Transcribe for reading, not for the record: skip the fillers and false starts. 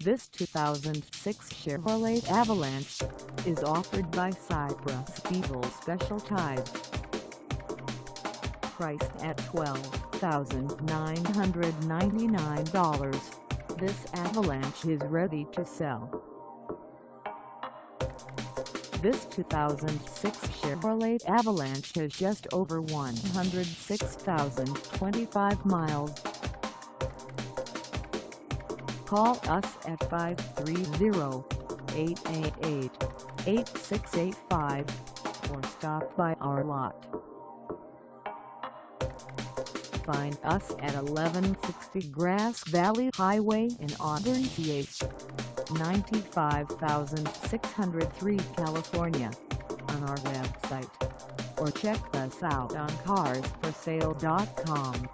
This 2006 Chevrolet Avalanche is offered by Cypress Specialties. Priced at $12,999, this Avalanche is ready to sell. This 2006 Chevrolet Avalanche has just over 106,025 miles. Call us at 530-888-8685 or stop by our lot. Find us at 1160 Grass Valley Highway in Auburn, Ca. 95603 California, on our website, or check us out on carsforsale.com.